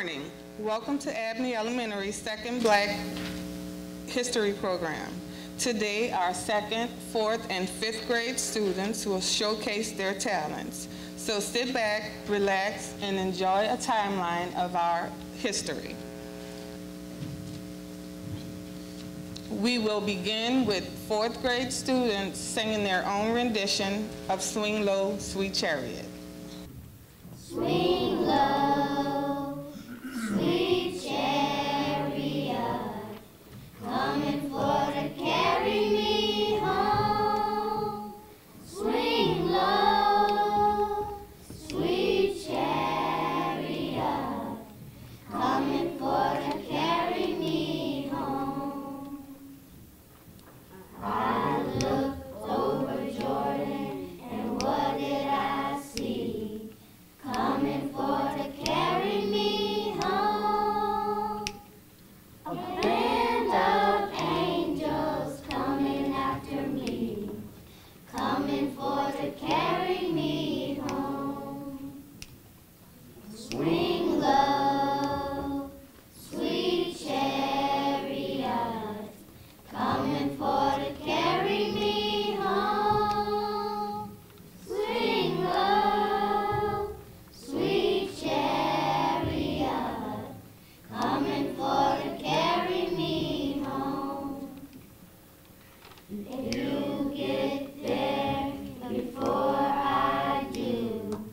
morning. Welcome to Abney Elementary Second Black History Program. Today, our second, fourth, and fifth grade students will showcase their talents. So sit back, relax, and enjoy a timeline of our history. We will begin with fourth grade students singing their own rendition of Swing Low, Sweet Chariot. Swing low, sweet chariot, coming for to carry me home. Swing low, sweet chariot, coming for to carry me home. I looked over Jordan, and what did I see? Coming for to carry me home. A band of angels coming after me, coming for to carry me home. Swing low, sweet chariot, coming for to carry me home. Swing low, sweet chariot, coming for to carry me home. If you get there before I do,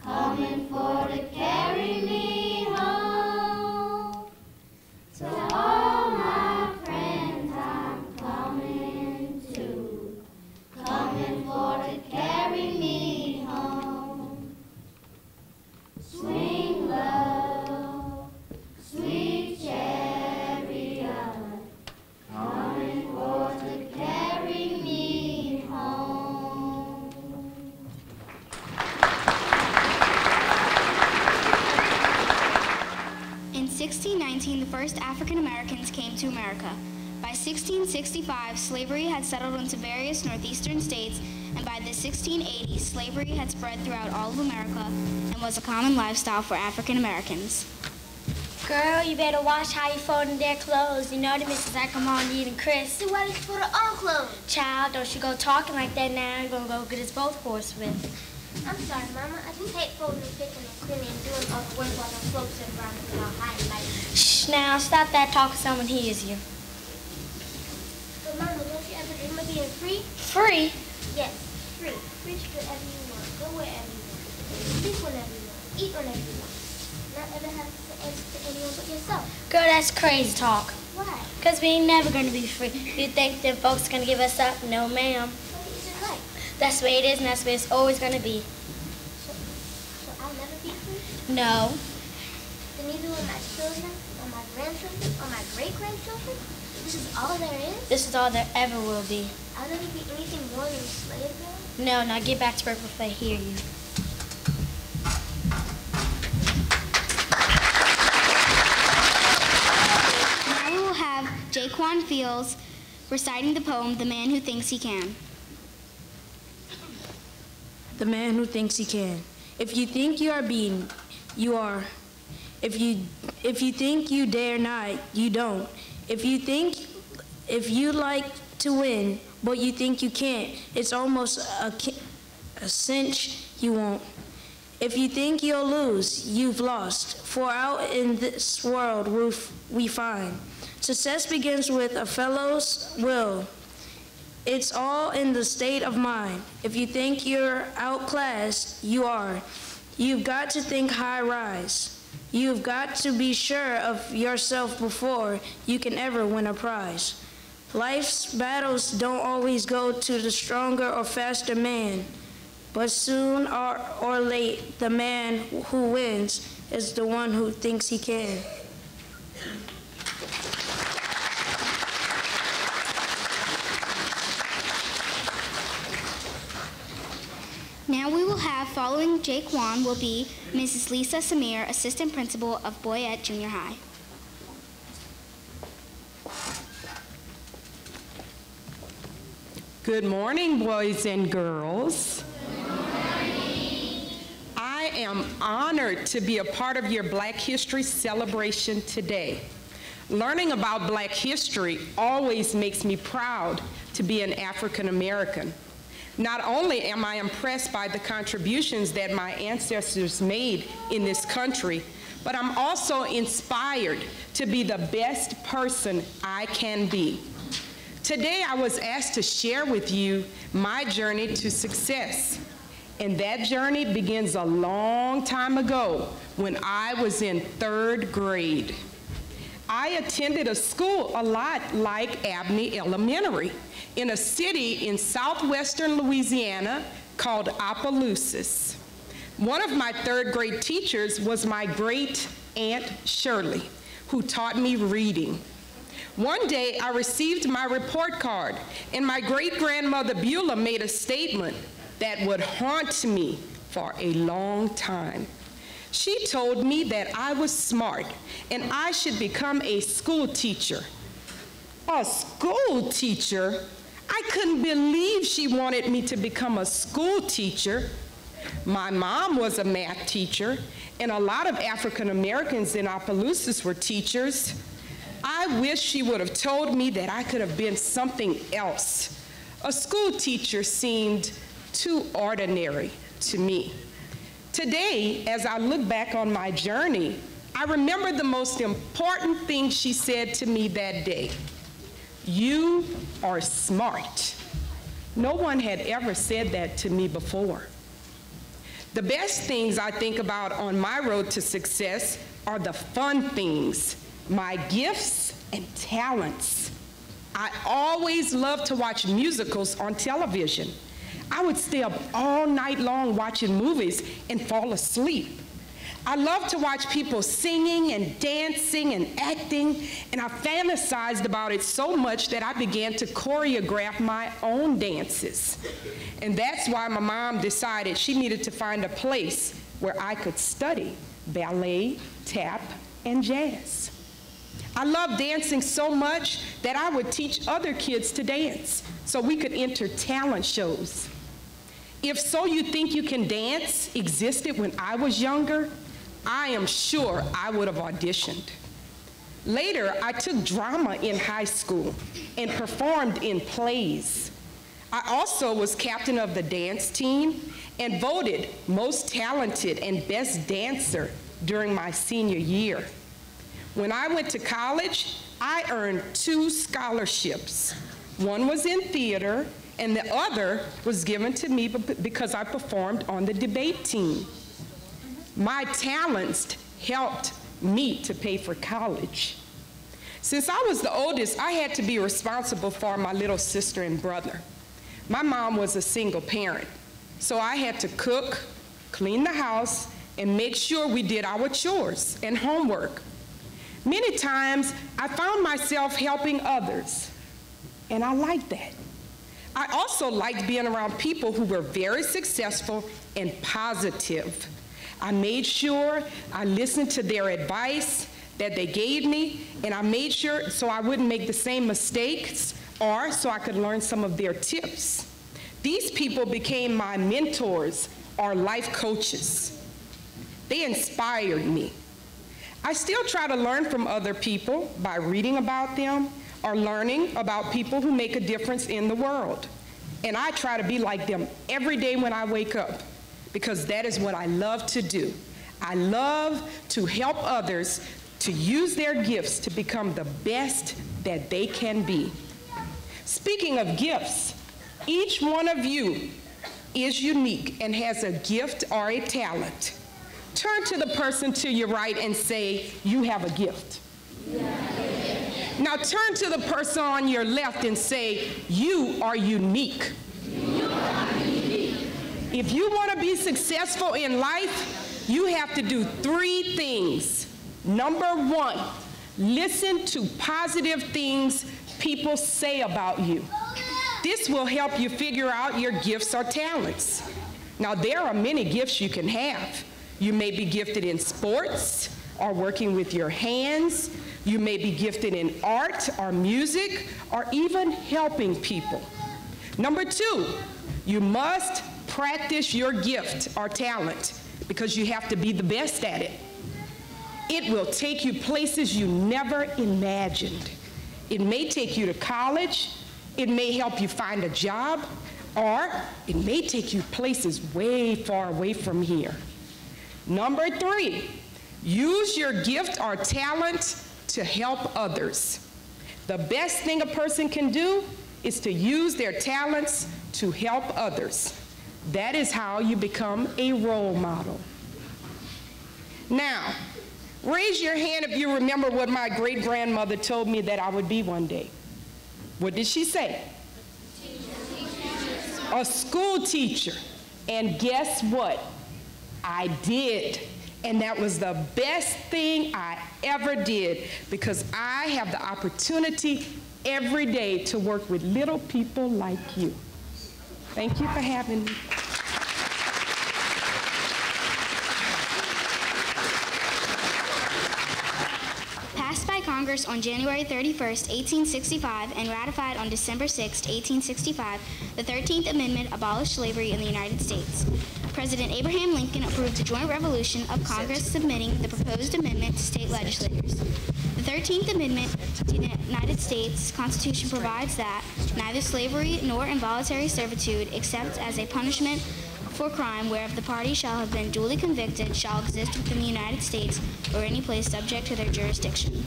coming for to carry me home. To all my friends I'm coming to, coming for to carry me home. Swing low, sweet chariot, coming for to carry me home. In 1619, the first African Americans came to America. By 1665, slavery had settled into various northeastern states, and by the 1680s, slavery had spread throughout all of America and was a common lifestyle for African Americans. Girl, you better watch how you folding their clothes. You know the missus like come on you and Chris. So why did you put it on clothes? Child, don't you go talking like that now. You're gonna go get us both horsewhipped. I'm sorry, Mama. I just hate folding and picking and cleaning and doing all the work while my clothes sit around and all high and light. Shh, now stop that talking, someone hears you. But Mama, don't you ever dream of being free? Free? Yes, free. Free to do whatever you want, go wherever you want, sleep whenever you want, eat whenever you want. Not ever have to answer to anyone but yourself. Girl, that's crazy talk. Why? Because we ain't never gonna be free. You think them folks gonna give us up? No, ma'am. What is it like? That's the way it is, and that's the way it's always gonna be. So I'll never be free? No. Then neither will my children, or my grandchildren, or my great-grandchildren? This is all there is? This is all there ever will be. I'll never be anything more than a slave girl? No, now get back to work before I hear you. Now we will have Jaquan Fields reciting the poem, The Man Who Thinks He Can. The man who thinks he can. If you think you are beaten, you are. If you think you dare not, you don't. If you like to win, but you think you can't, it's almost a cinch you won't. If you think you'll lose, you've lost. For out in this world we find success begins with a fellow's will. It's all in the state of mind. If you think you're outclassed, you are. You've got to think high rise. You've got to be sure of yourself before you can ever win a prize. Life's battles don't always go to the stronger or faster man, but soon or late, the man who wins is the one who thinks he can. Now we will have, following Jaquan, will be Mrs. Lisa Samir, Assistant Principal of Boyette Junior High. Good morning, boys and girls. Good morning. I am honored to be a part of your Black History celebration today. Learning about Black history always makes me proud to be an African American. Not only am I impressed by the contributions that my ancestors made in this country, but I'm also inspired to be the best person I can be. Today, I was asked to share with you my journey to success. And that journey begins a long time ago when I was in 3rd grade. I attended a school a lot like Abney Elementary in a city in southwestern Louisiana called Opelousas. One of my 3rd grade teachers was my great Aunt Shirley, who taught me reading. One day, I received my report card, and my great-grandmother Beulah made a statement that would haunt me for a long time. She told me that I was smart and I should become a school teacher. A school teacher? I couldn't believe she wanted me to become a school teacher. My mom was a math teacher, and a lot of African Americans in Opelousas were teachers. I wish she would have told me that I could have been something else. A school teacher seemed too ordinary to me. Today, as I look back on my journey, I remember the most important thing she said to me that day. You are smart. No one had ever said that to me before. The best things I think about on my road to success are the fun things, my gifts and talents. I always loved to watch musicals on television. I would stay up all night long watching movies and fall asleep. I loved to watch people singing and dancing and acting, and I fantasized about it so much that I began to choreograph my own dances. And that's why my mom decided she needed to find a place where I could study ballet, tap, and jazz. I loved dancing so much that I would teach other kids to dance so we could enter talent shows. If So You Think You Can Dance existed when I was younger, I am sure I would have auditioned. Later, I took drama in high school and performed in plays. I also was captain of the dance team and voted most talented and best dancer during my senior year. When I went to college, I earned 2 scholarships. One was in theater, and the other was given to me because I performed on the debate team. My talents helped me to pay for college. Since I was the oldest, I had to be responsible for my little sister and brother. My mom was a single parent, so I had to cook, clean the house, and make sure we did our chores and homework. Many times, I found myself helping others, and I liked that. I also liked being around people who were very successful and positive. I made sure I listened to their advice that they gave me, and I made sure so I wouldn't make the same mistakes or so I could learn some of their tips. These people became my mentors or life coaches. They inspired me. I still try to learn from other people by reading about them or learning about people who make a difference in the world. And I try to be like them every day when I wake up, because that is what I love to do. I love to help others to use their gifts to become the best that they can be. Speaking of gifts, each one of you is unique and has a gift or a talent. Turn to the person to your right and say, you have a gift. Now turn to the person on your left and say, you are unique. If you want to be successful in life, you have to do 3 things. Number 1, listen to positive things people say about you. This will help you figure out your gifts or talents. Now, there are many gifts you can have. You may be gifted in sports or working with your hands. You may be gifted in art or music or even helping people. Number 2, you must practice your gift or talent. because you have to be the best at it. It will take you places you never imagined. It may take you to college, it may help you find a job, or it may take you places way far away from here. Number 3, use your gift or talent to help others. The best thing a person can do is to use their talents to help others. That is how you become a role model. Now, raise your hand if you remember what my great-grandmother told me that I would be one day. What did she say? A school teacher. And guess what? I did. And that was the best thing I ever did, because I have the opportunity every day to work with little people like you. Thank you for having me. Passed by Congress on January 31st, 1865, and ratified on December 6, 1865, the 13th Amendment abolished slavery in the United States. President Abraham Lincoln approved the joint resolution of Congress submitting the proposed amendment to state legislators. The 13th Amendment to the United States Constitution provides that neither slavery nor involuntary servitude, except as a punishment for crime whereof the party shall have been duly convicted, shall exist within the United States or any place subject to their jurisdiction.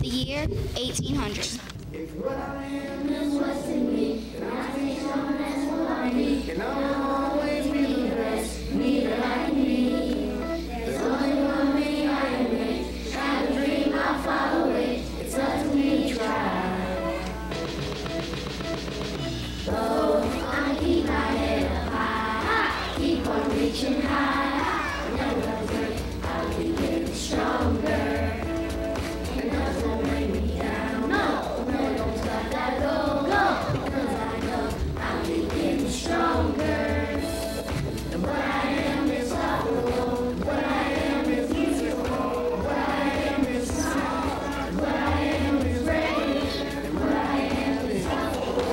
The year 1800. If what I am is what's in me, then I take on that's what I need. And I'll always be the best, me that I can be. There's only one me I am made. Have a dream, I'll follow it. It's up to me to try. Oh, I keep my head up high, keep on reaching high. Never break, I'll keep getting stronger. And nothing will bring me down. No, no, don't stop that, go, go. Because I know I'll keep getting stronger. And what I am is unstoppable. What I am is beautiful. What I am is smart. What I am is brave. And what I am is helpful.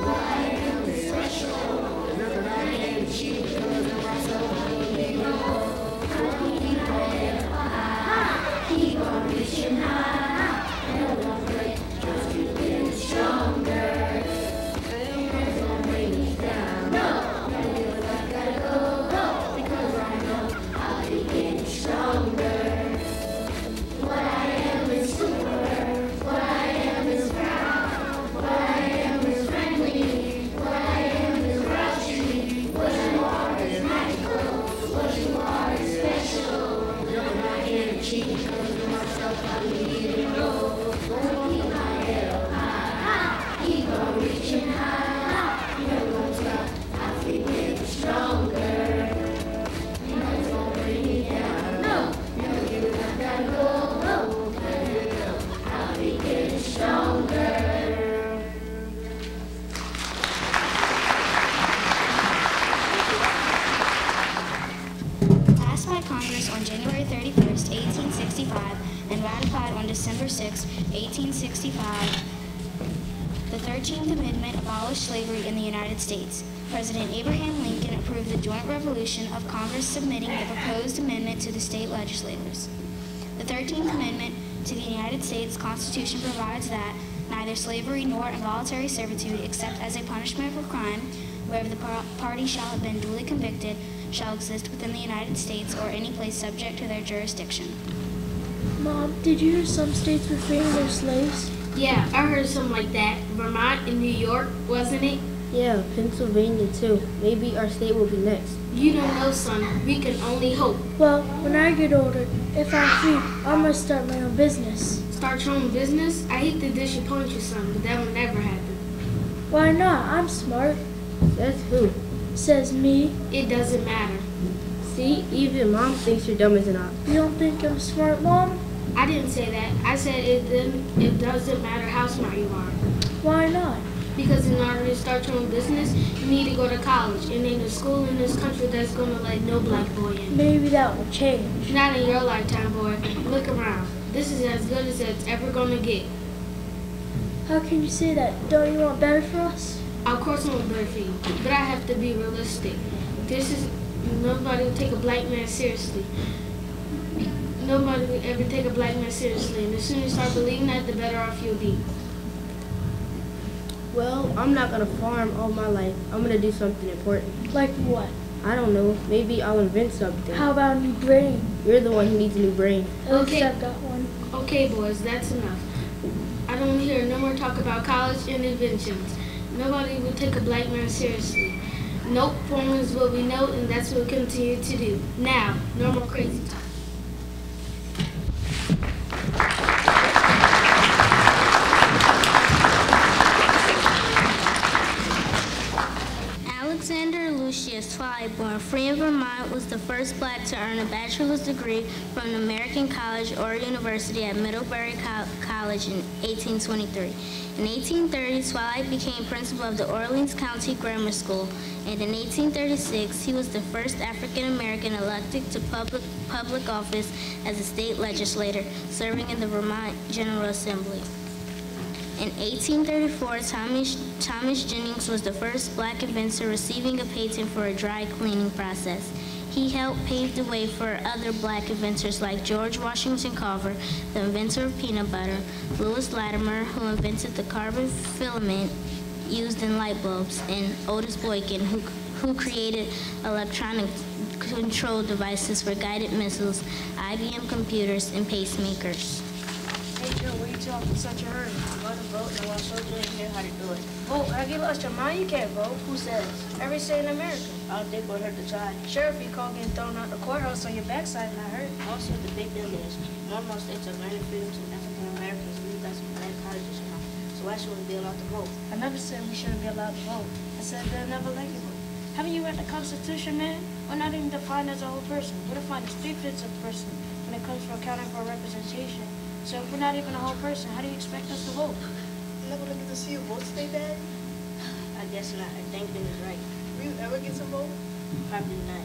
What I am is special. There's nothing I can't achieve because of myself. I keep my head up high, keep on reaching high. Never gonna break, just keep getting stronger. And never gonna bring me down. No, never feel like I gotta go, go. Because I know I'll keep getting stronger. What I am is super. What I am is proud. What I am is friendly. What I am is grouchy. What you are is magical. What you are is special. Nothing I can't achieve because of myself. I need it all. Gonna keep my head up high, keep on reaching high. Never gonna stop. I keep getting stronger. Nothing's gonna bring me down. No, never give it up. Gotta go, go. I'll be getting stronger. Passed by Congress on January 31st, 1865, and ratified on December 6, 1865, the 13th Amendment abolished slavery in the United States. President Abraham Lincoln approved the joint resolution of Congress submitting the proposed amendment to the state legislators. The 13th Amendment to the United States Constitution provides that neither slavery nor involuntary servitude, except as a punishment for crime, wherever the party shall have been duly convicted, shall exist within the United States or any place subject to their jurisdiction. Mom, did you hear some states were freeing their slaves? Yeah, I heard something like that. Vermont and New York, wasn't it? Yeah, Pennsylvania too. Maybe our state will be next. You don't know, son. We can only hope. Well, when I get older, if I'm free, I'm gonna start my own business. Start your own business? I hate to disappoint you, son, but that will never happen. Why not? I'm smart. Says who? Says me. It doesn't matter. See, even Mom thinks you're dumb as an ox. You don't think I'm smart, Mom? I didn't say that. I said it doesn't matter how smart you are. Why not? Because in order to start your own business, you need to go to college. And there's a school in this country that's going to let no black boy in. Maybe that will change. Not in your lifetime, boy. Look around. This is as good as it's ever going to get. How can you say that? Don't you want better for us? Of course I want better for you, but I have to be realistic. This nobody will take a black man seriously. Nobody will ever take a black man seriously. And the sooner you start believing that, the better off you'll be. Well, I'm not gonna farm all my life. I'm gonna do something important. Like what? I don't know. Maybe I'll invent something. How about a new brain? You're the one who needs a new brain. At least Okay. I've got one. Okay, boys, that's enough. I don't hear no more talk about college and inventions. Nobody will take a black man seriously. Nope, formulas will be note, and that's what we'll continue to do. Now, no more crazy talk. Alexander Lucius Fly, born free in Vermont, was the first black to earn a bachelor's degree from an American college or university at Middlebury College in 1823. In 1830, Swalite became principal of the Orleans County Grammar School, and in 1836, he was the first African American elected to public office as a state legislator, serving in the Vermont General Assembly. In 1834, Thomas Jennings was the first black inventor receiving a patent for a dry cleaning process. He helped pave the way for other black inventors like George Washington Carver, the inventor of peanut butter, Lewis Latimer, who invented the carbon filament used in light bulbs, and Otis Boykin, who created electronic control devices for guided missiles, IBM computers, and pacemakers. Hey Joe, what are you talking in such a hurry? You want to vote and I want to show you here how to do it. Vote? Have you lost your mind? You can't vote. Who says? Every state in America. I don't think it would hurt to try. Sure, if you call getting thrown out the courthouse on your backside, not hurt. Also, the big deal is, more and more states are granting freedom to African Americans, and we've got some black colleges now. So why shouldn't we be allowed to vote? I never said we shouldn't be allowed to vote. I said they'll never let you vote. Haven't you read the Constitution, man? We're not even defined as a whole person. We're defined as 3/5 of a person when it comes to accounting for representation. So if we're not even a whole person, how do you expect us to vote? I'm never gonna get to see your vote today, Dad. I guess not. I think Ben is right. Will you ever get some vote? Probably not.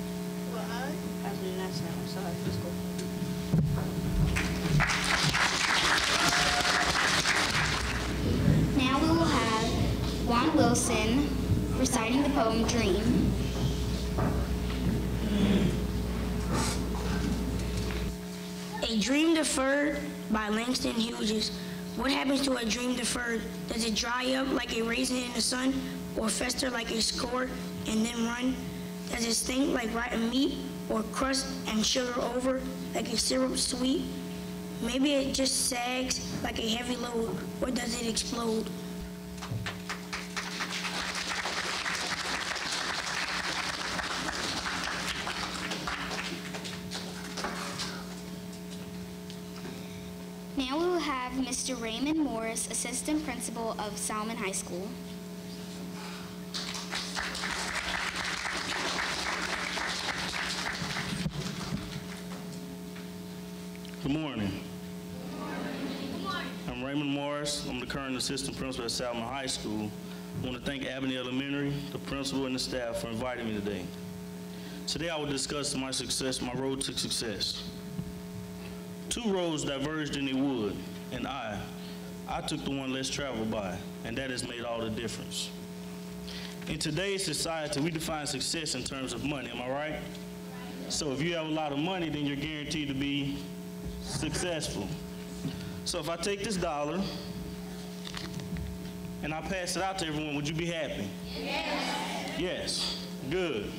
Why? Probably not, son. I'm sorry. Let's go. Now we will have Juan Wilson reciting the poem Dream. A Dream Deferred by Langston Hughes. What happens to a dream deferred? Does it dry up like a raisin in the sun, or fester like a score and then run? Does it stink like rotten meat, or crust and sugar over like a syrup sweet? Maybe it just sags like a heavy load, or does it explode? Now we will have Mr. Raymond Morris, Assistant Principal of Salmon High School. Good morning. I'm Raymond Morris. I'm the current assistant principal at Salmon High School. I want to thank Abney Elementary, the principal, and the staff for inviting me today. Today I will discuss my road to success. Two roads diverged in a wood, and I took the one less traveled by, and that has made all the difference. In today's society, we define success in terms of money, am I right? So if you have a lot of money, then you're guaranteed to be successful. So if I take this dollar and I pass it out to everyone, would you be happy? Yes. Yes, good.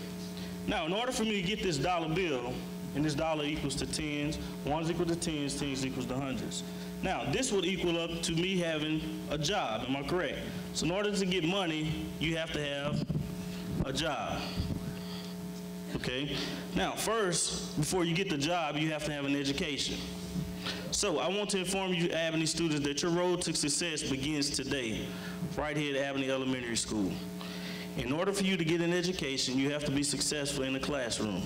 Now, in order for me to get this dollar bill, and this dollar equals to tens, ones equal to tens, tens equals to hundreds. Now, this would equal up to me having a job, am I correct? So in order to get money, you have to have a job, okay? Now, first, before you get the job, you have to have an education. So I want to inform you, Abney students, that your road to success begins today, right here at Abney Elementary School. In order for you to get an education, you have to be successful in the classroom.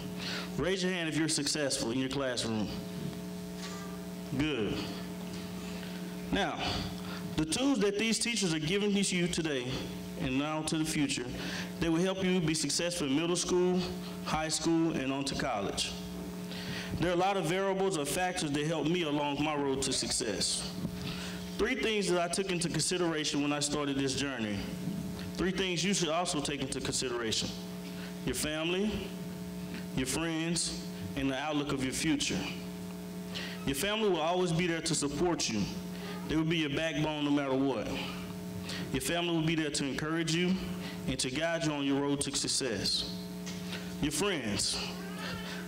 Raise your hand if you're successful in your classroom. Good. Now, the tools that these teachers are giving to you today and now to the future, they will help you be successful in middle school, high school, and on to college. There are a lot of variables or factors that help me along my road to success. Three things that I took into consideration when I started this journey. Three things you should also take into consideration: your family, your friends, and the outlook of your future. Your family will always be there to support you. They will be your backbone no matter what. Your family will be there to encourage you and to guide you on your road to success. Your friends.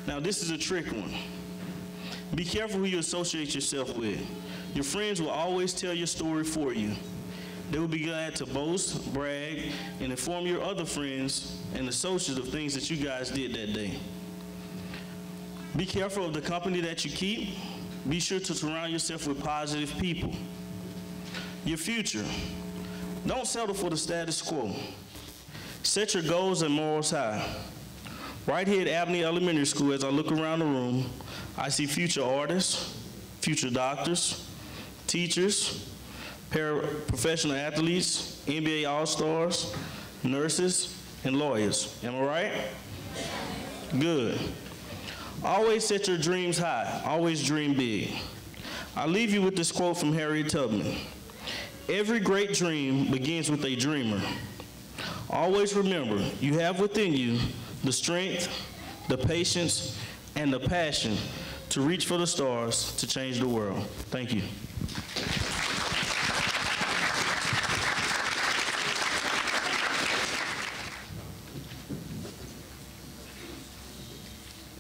Now this is a trick one. Be careful who you associate yourself with. Your friends will always tell your story for you. They will be glad to boast, brag, and inform your other friends and associates of things that you guys did that day. Be careful of the company that you keep. Be sure to surround yourself with positive people. Your future. Don't settle for the status quo. Set your goals and morals high. Right here at Abney Elementary School, as I look around the room, I see future artists, future doctors, teachers, professional athletes, NBA All-Stars, nurses, and lawyers. Am I right? Good. Always set your dreams high. Always dream big. I'll leave you with this quote from Harriet Tubman. Every great dream begins with a dreamer. Always remember, you have within you the strength, the patience, and the passion to reach for the stars to change the world. Thank you.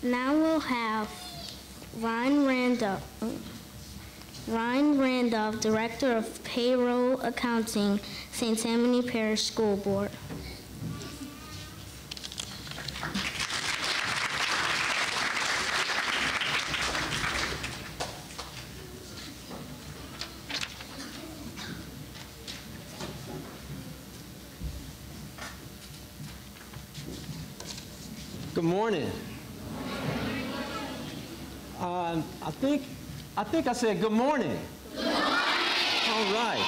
Now we'll have Ryan Randolph, Director of Payroll Accounting, St. Tammany Parish School Board. Good morning. I think I said good morning. Good morning. All right.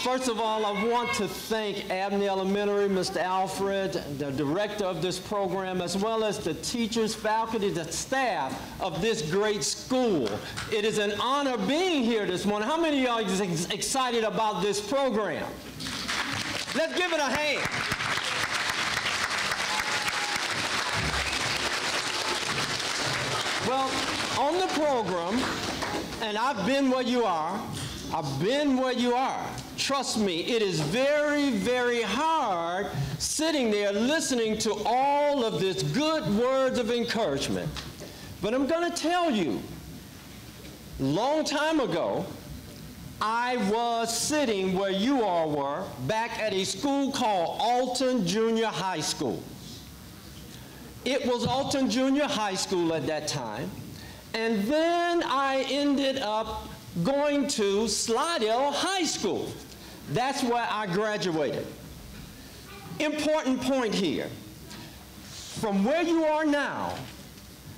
First of all, I want to thank Abney Elementary, Mr. Alfred, the director of this program, as well as the teachers, faculty, the staff of this great school. It is an honor being here this morning. How many of y'all are excited about this program? Let's give it a hand. Well, on the program, and I've been where you are, Trust me, it is very, very hard sitting there listening to all of this good words of encouragement. But I'm going to tell you, long time ago, I was sitting where you all were, back at a school called Alton Junior High School. It was Alton Junior High School at that time. And then I ended up going to Slidell High School. That's where I graduated. Important point here. From where you are now,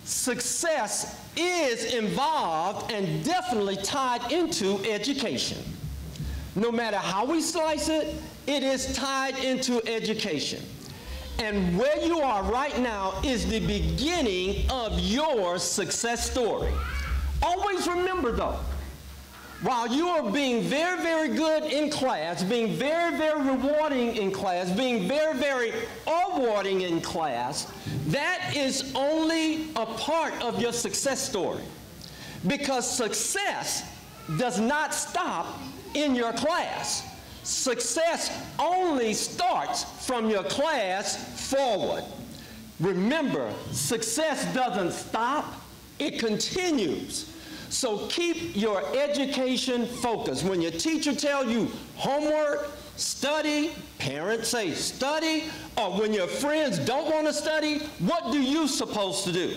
success is involved and definitely tied into education. No matter how we slice it, it is tied into education. And where you are right now is the beginning of your success story. Always remember though, while you are being very, very good in class, being very, very rewarding in class, being very, very awarding in class, that is only a part of your success story. Because success does not stop in your class. Success only starts from your class forward. Remember, success doesn't stop, it continues. So keep your education focused. When your teacher tells you homework, study, parents say study, or when your friends don't want to study, what do you supposed to do?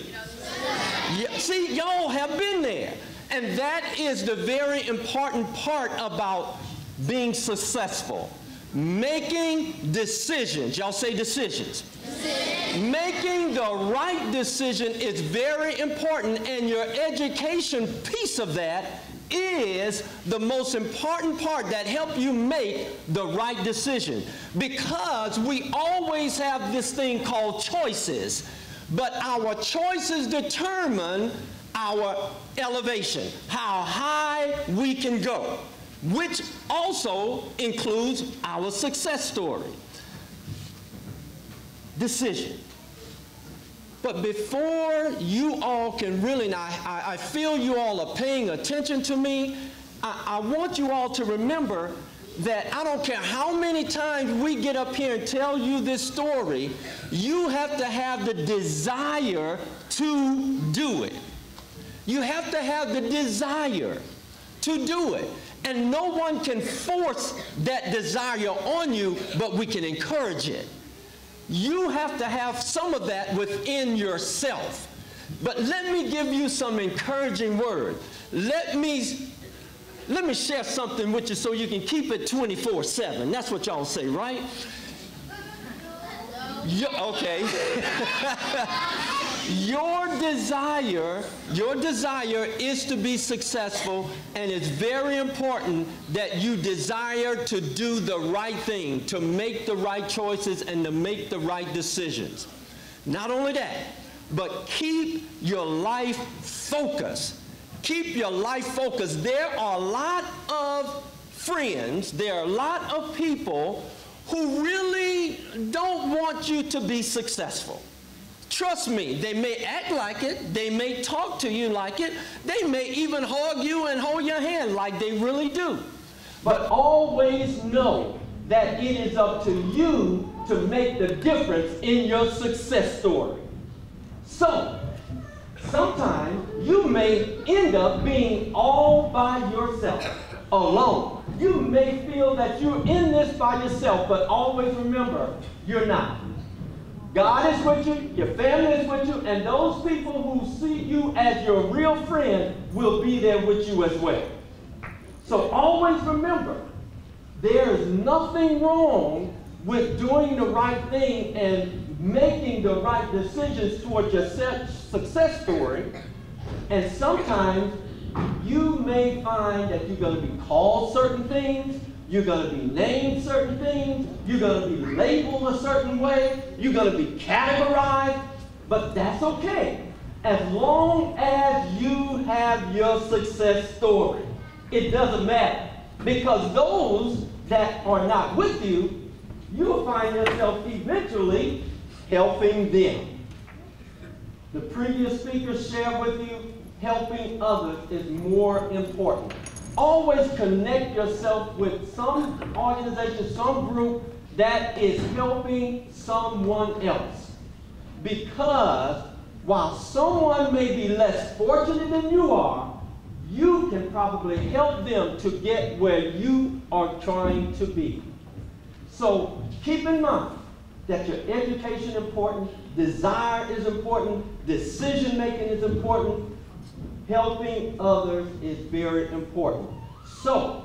See, y'all have been there. And that is the very important part about being successful. Making decisions. Y'all say decisions. Making the right decision is very important, and your education piece of that is the most important part that helps you make the right decision. Because we always have this thing called choices, but our choices determine our elevation, how high we can go, which also includes our success story. Decision. But before you all can really, now I feel you all are paying attention to me, I want you all to remember that I don't care how many times we get up here and tell you this story, you have to have the desire to do it. You have to have the desire to do it. And no one can force that desire on you, but we can encourage it. You have to have some of that within yourself. But let me give you some encouraging words. Let me share something with you so you can keep it 24/7. That's what y'all say, right? Okay. Your desire is to be successful, and it's very important that you desire to do the right thing, to make the right choices, and to make the right decisions. Not only that, but keep your life focused. Keep your life focused. There are a lot of friends, there are a lot of people who really don't want you to be successful. Trust me, they may act like it, they may talk to you like it, they may even hug you and hold your hand like they really do. But always know that it is up to you to make the difference in your success story. So, sometimes you may end up being all by yourself, alone. You may feel that you're in this by yourself, but always remember, you're not. God is with you, your family is with you, and those people who see you as your real friend will be there with you as well. So always remember, there is nothing wrong with doing the right thing and making the right decisions towards your success story. And sometimes you may find that you're going to be called certain things, you're going to be named certain things, you're going to be labeled a certain way, you're going to be categorized, but that's okay. As long as you have your success story, it doesn't matter. Because those that are not with you, you'll find yourself eventually helping them. The previous speaker shared with you, helping others is more important. Always connect yourself with some organization, some group that is helping someone else. Because while someone may be less fortunate than you are, you can probably help them to get where you are trying to be. So keep in mind that your education is important, desire is important, decision making is important, helping others is very important. So,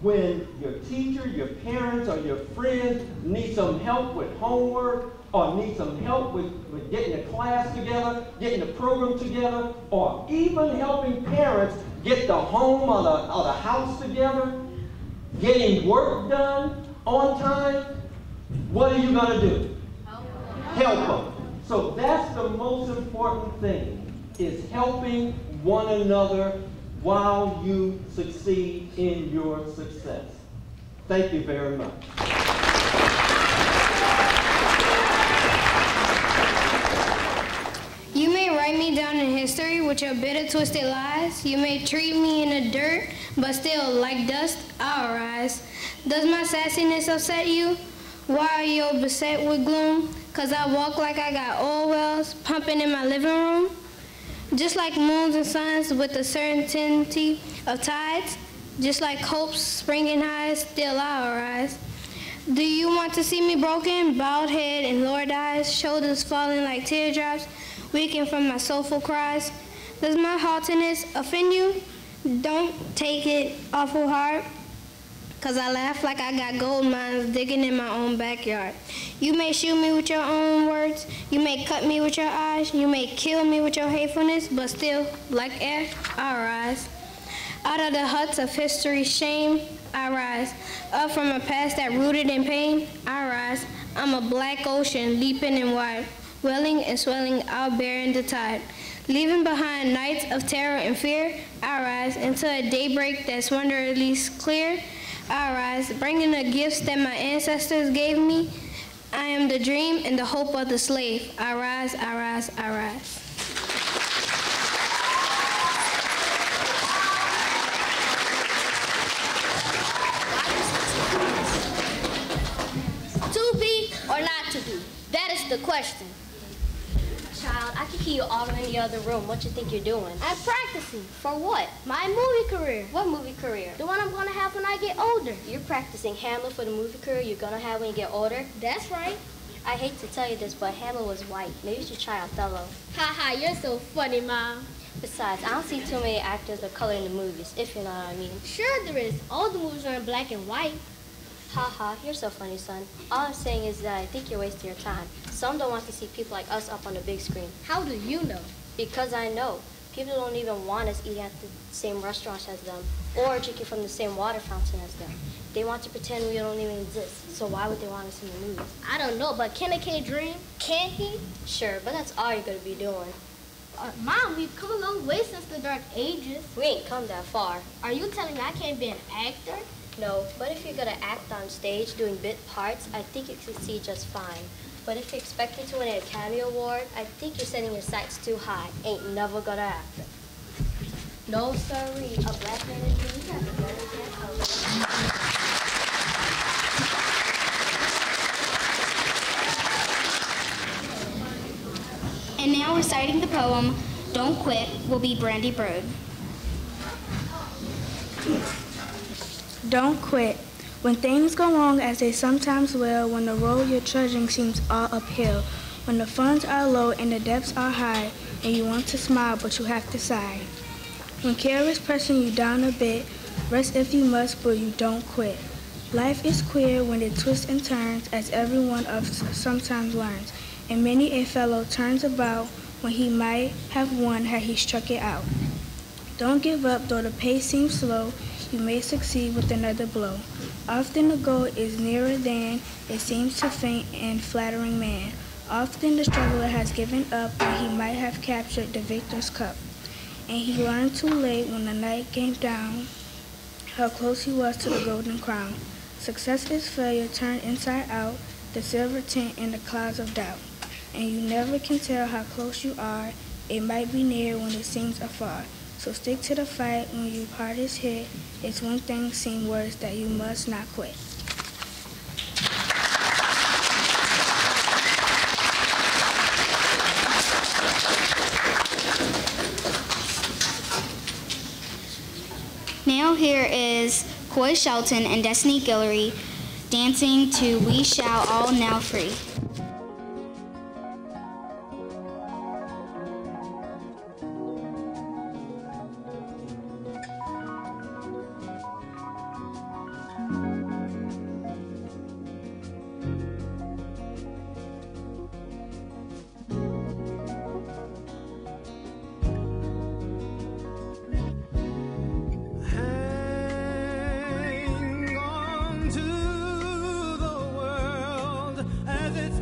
when your teacher, your parents, or your friends need some help with homework, or need some help with getting a class together, getting a program together, or even helping parents get the home or the house together, getting work done on time, what are you going to do? Help them. So that's the most important thing, is helping one another while you succeed in your success. Thank you very much. You may write me down in history with your bitter, twisted lies. You may treat me in the dirt, but still, like dust, I'll rise. Does my sassiness upset you? Why are you beset with gloom? 'Cause I walk like I got oil wells pumping in my living room? Just like moons and suns with the certainty of tides, just like hope's springing high, still I'll rise. Do you want to see me broken, bowed head and lowered eyes, shoulders falling like teardrops, weakened from my soulful cries? Does my haughtiness offend you? Don't take it awful hard, 'cause I laugh like I got gold mines digging in my own backyard. You may shoot me with your own words, you may cut me with your eyes, you may kill me with your hatefulness, but still, like air, I rise. Out of the huts of history's shame, I rise. Up from a past that rooted in pain, I rise. I'm a black ocean leaping and wide, welling and swelling out bearing the tide. Leaving behind nights of terror and fear, I rise into a daybreak that's wonderfully clear. I rise, bringing the gifts that my ancestors gave me. I am the dream and the hope of the slave. I rise, I rise, I rise. To be or not to be? That is the question. Child, I can hear you all in the other room. What you think you're doing? I'm practicing. For what? My movie career. What movie career? The one I'm going to have when I get older. You're practicing Hamlet for the movie career you're gonna have when you get older? That's right. I hate to tell you this, but Hamlet was white. Maybe you should try Othello. Haha, you're so funny, Mom. Besides, I don't see too many actors of color in the movies, if you know what I mean. Sure there is. All the movies are in black and white. Haha, you're so funny, son. All I'm saying is that I think you're wasting your time. Some don't want to see people like us up on the big screen. How do you know? Because I know. People don't even want us eating at the same restaurants as them or drinking from the same water fountain as them. They want to pretend we don't even exist. So why would they want us in the movies? I don't know, but can a kid dream? Can't he? Sure, but that's all you're going to be doing. Mom, we've come a long way since the Dark Ages. We ain't come that far. Are you telling me I can't be an actor? No, but if you're going to act on stage doing bit parts, I think you can succeed just fine. But if you're expecting to win an Academy Award, I think you're setting your sights too high. Ain't never gonna happen. No, sorry. A black man in dreams has a better chance. And now reciting the poem, Don't Quit, will be Brandy Broad. Don't quit. When things go wrong as they sometimes will, when the road you're trudging seems all uphill, when the funds are low and the depths are high, and you want to smile but you have to sigh. When care is pressing you down a bit, rest if you must, but you don't quit. Life is queer when it twists and turns, as every one of us sometimes learns, and many a fellow turns about when he might have won had he struck it out. Don't give up, though the pace seems slow, you may succeed with another blow. Often the goal is nearer than it seems to faint and flattering man. Often the struggler has given up when he might have captured the victor's cup. And he learned too late when the night came down how close he was to the golden crown. Success is failure turned inside out, the silver tint in the clouds of doubt. And you never can tell how close you are, it might be near when it seems afar. So stick to the fight when your heart is hit. It's when things seem worse that you must not quit. Now here is Coy Shelton and Destiny Guillory dancing to We Shall All Now Free. Hang on to the world as it's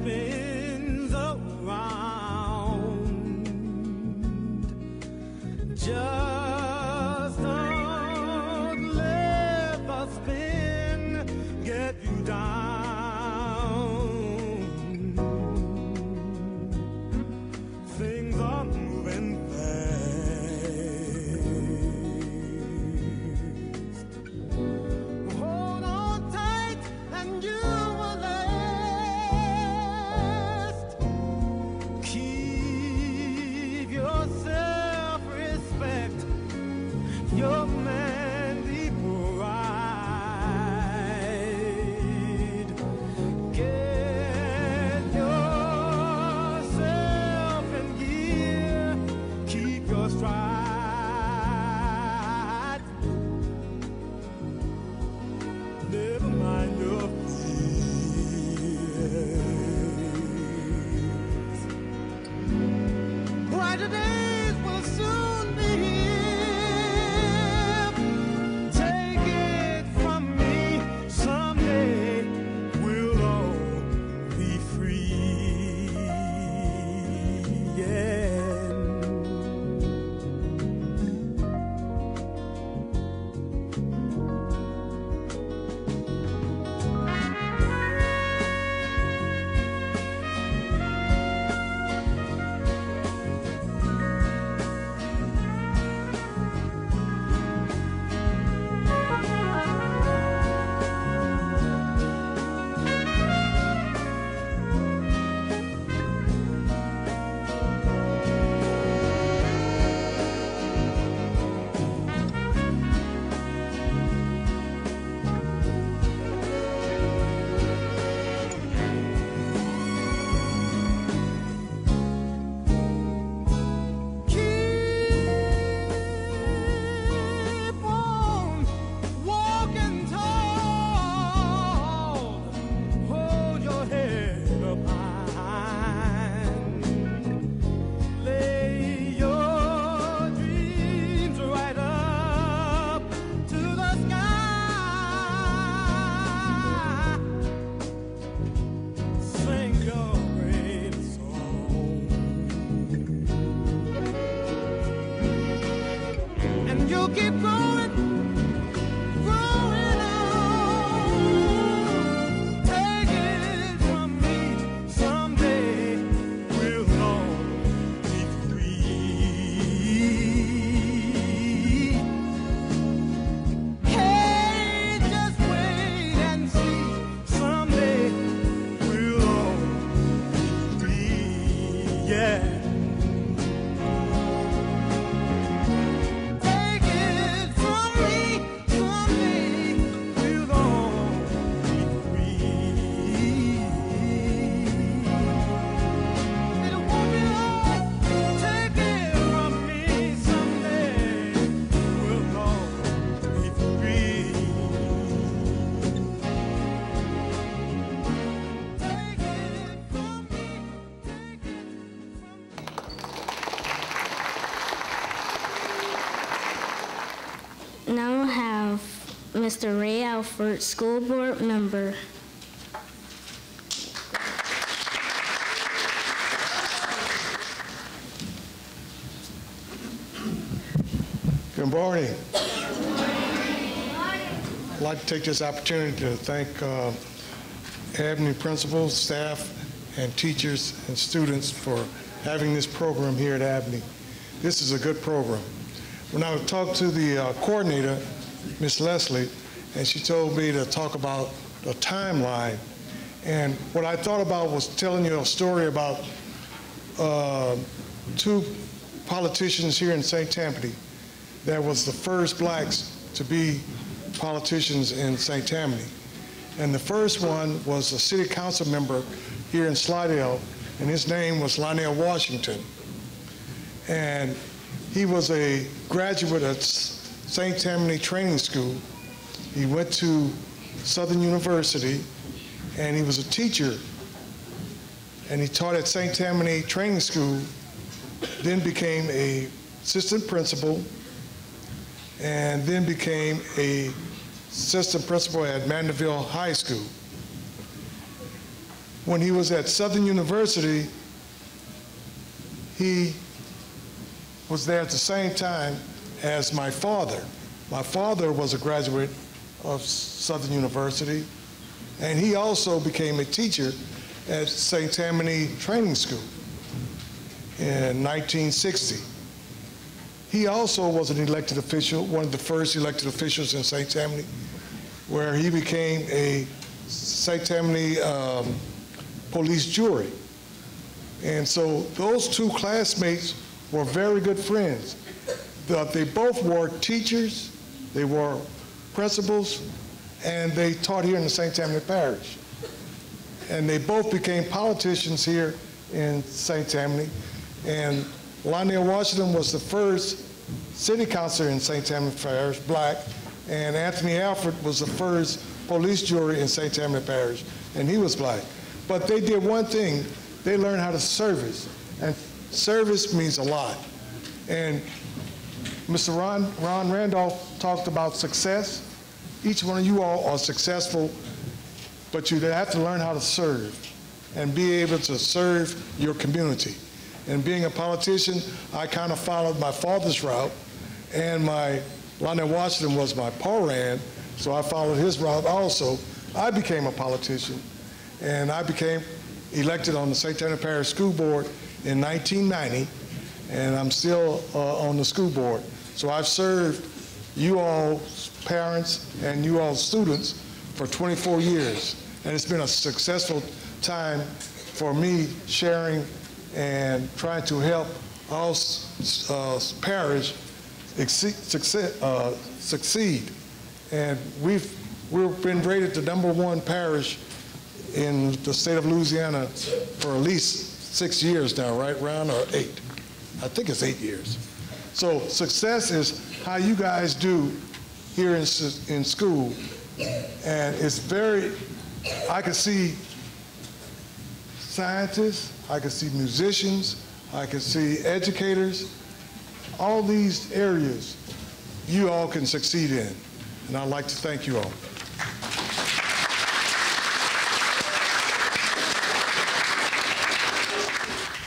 Mr. Ray Alford, School Board Member. Good morning. I'd like to take this opportunity to thank Abney principals, staff, and teachers and students for having this program here at Abney. This is a good program. When I talked to the coordinator, Miss Leslie, and she told me to talk about the timeline. And what I thought about was telling you a story about two politicians here in St. Tammany that was the first blacks to be politicians in St. Tammany. And the first one was a city council member here in Slidell, and his name was Lionel Washington. And he was a graduate at St. Tammany Training School. He went to Southern University, and he was a teacher. And he taught at St. Tammany Training School, then became an assistant principal, and then became an assistant principal at Mandeville High School. When he was at Southern University, he was there at the same time as my father. My father was a graduate of Southern University, and he also became a teacher at St. Tammany Training School in 1960. He also was an elected official, one of the first elected officials in St. Tammany, where he became a St. Tammany police jury. And so those two classmates were very good friends. They both were teachers, they were principals, and they taught here in the St. Tammany Parish. And they both became politicians here in St. Tammany. And Lionel Washington was the first city councilor in St. Tammany Parish, black, and Anthony Alford was the first police jury in St. Tammany Parish, and he was black. But they did one thing, they learned how to service, and service means a lot. And Mr. Ron Randolph talked about success. Each one of you all are successful, but you have to learn how to serve and be able to serve your community. And being a politician, I kind of followed my father's route, and Lionel Washington was my paran, so I followed his route also. I became a politician, and I became elected on the St. Tammany Parish School Board in 1990, and I'm still on the school board. So I've served you all parents and you all students for 24 years, and it's been a successful time for me sharing and trying to help our parish succeed. And we've been rated the #1 parish in the state of Louisiana for at least 6 years now, right, Ron, or 8? I think it's 8 years. So success is how you guys do here in school. And it's very, I can see scientists, I can see musicians, I can see educators. All these areas you all can succeed in. And I'd like to thank you all.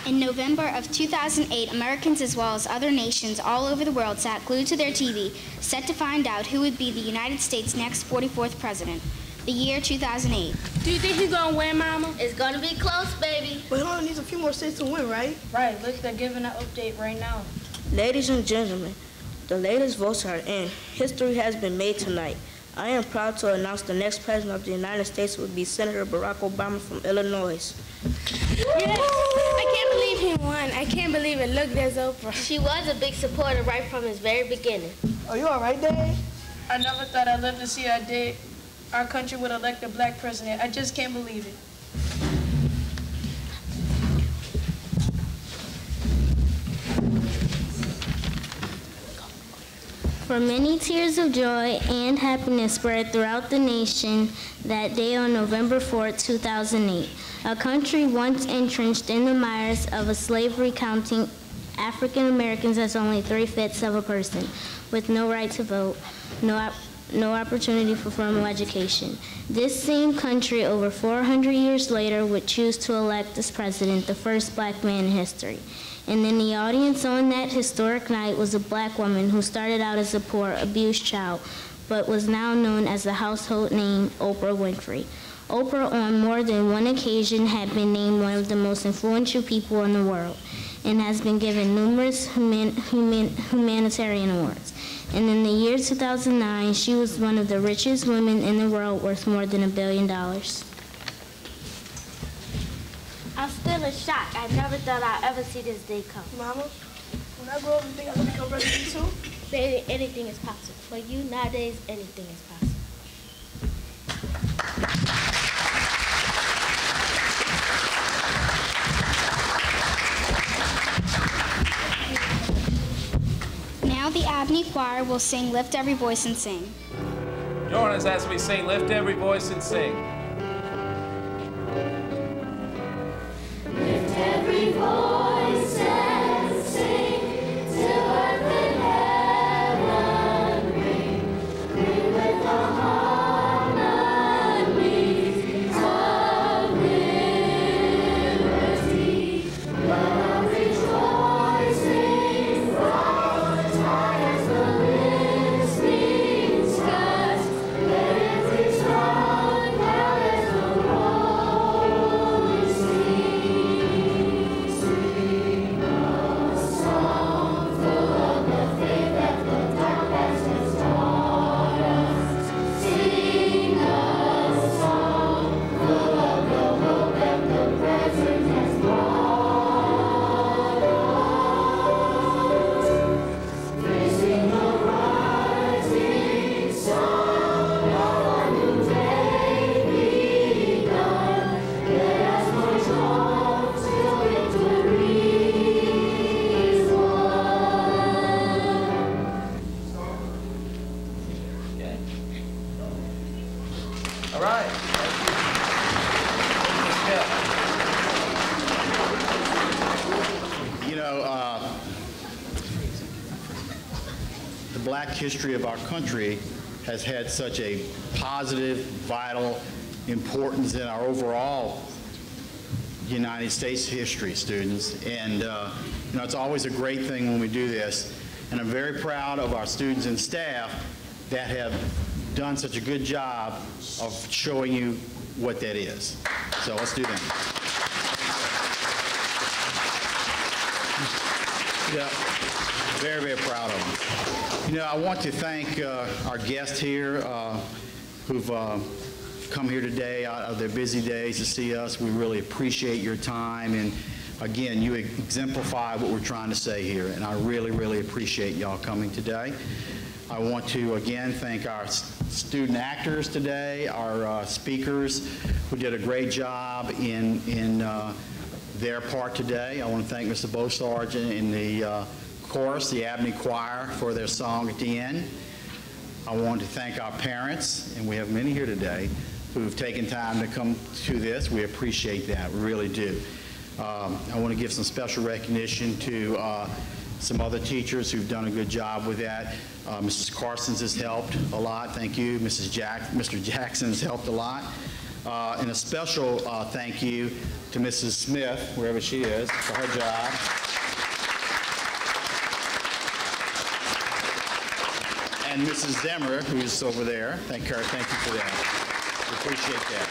In November of 2008, Americans as well as other nations all over the world sat glued to their TV, set to find out who would be the United States' next 44th president. The year 2008. Do you think he's gonna win, Mama? It's gonna be close, baby. But he only needs a few more states to win, right? Right, look, they're giving an update right now. Ladies and gentlemen, the latest votes are in. History has been made tonight. I am proud to announce the next president of the United States will be Senator Barack Obama from Illinois. Yes, I can't believe he won. I can't believe it. Look, there's Oprah. She was a big supporter right from his very beginning. Are you all right, Dad? I never thought I'd live to see our day. Our country would elect a black president. I just can't believe it. For many tears of joy and happiness spread throughout the nation that day on November 4, 2008. A country once entrenched in the mires of a slavery counting African Americans as only 3/5 of a person, with no right to vote, no opportunity for formal education. This same country, over 400 years later, would choose to elect as president the first black man in history. And in the audience on that historic night was a black woman who started out as a poor, abused child, but was now known as the household name Oprah Winfrey. Oprah, on more than one occasion, had been named one of the most influential people in the world and has been given numerous humanitarian awards. And in the year 2009, she was one of the richest women in the world, worth more than $1 billion. I'm still in shock. I never thought I'd ever see this day come. Mama, when I grow up, you think I'm gonna become president too? Baby, anything is possible. For you nowadays, anything is possible. Now the Abney Choir will sing Lift Every Voice and Sing. Join us as we sing Lift Every Voice and Sing. Lift every voice and sing till earth and heaven ring. Ring with the harmonies of liberty. Love rejoicing from as high as the listening skies. Let every tongue loud as the rolling sea sing a song full of the faith that the dark past has taught us. Sing a song full of the hope that the present has brought us. Facing the rising sun of a new day begun. Let us march on till victory is won. Okay. All right. You know, the black history of our country has had such a positive, vital importance in our overall United States history, students. And, you know, it's always a great thing when we do this. And I'm very proud of our students and staff that have done such a good job of showing you what that is. So let's do that. Yeah, very, very proud of them. You know, I want to thank our guests here who've come here today out of their busy days to see us. We really appreciate your time. And again, you exemplify what we're trying to say here. And I really, really appreciate y'all coming today. I want to again thank our student actors today, our speakers who did a great job in their part today. I want to thank Mr. Beausargent and the chorus, the Abney Choir, for their song at the end. I want to thank our parents, and we have many here today, who've taken time to come to this. We appreciate that, we really do. I want to give some special recognition to some other teachers who've done a good job with that. Mrs. Carson's has helped a lot, thank you. Mr. Jackson's helped a lot. And a special thank you to Mrs. Smith, wherever she is, for her job. And Mrs. Zemmer, who's over there. Thank you for that. We appreciate that.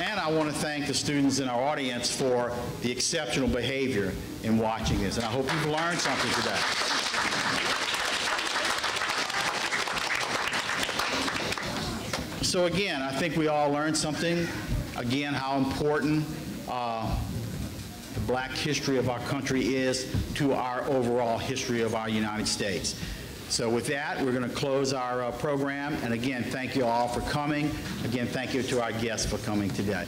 And I want to thank the students in our audience for the exceptional behavior in watching this. And I hope you've learned something today. So again, I think we all learned something. Again, how important the black history of our country is to our overall history of our United States. So with that, we're going to close our program. And again, thank you all for coming. Again, thank you to our guests for coming today.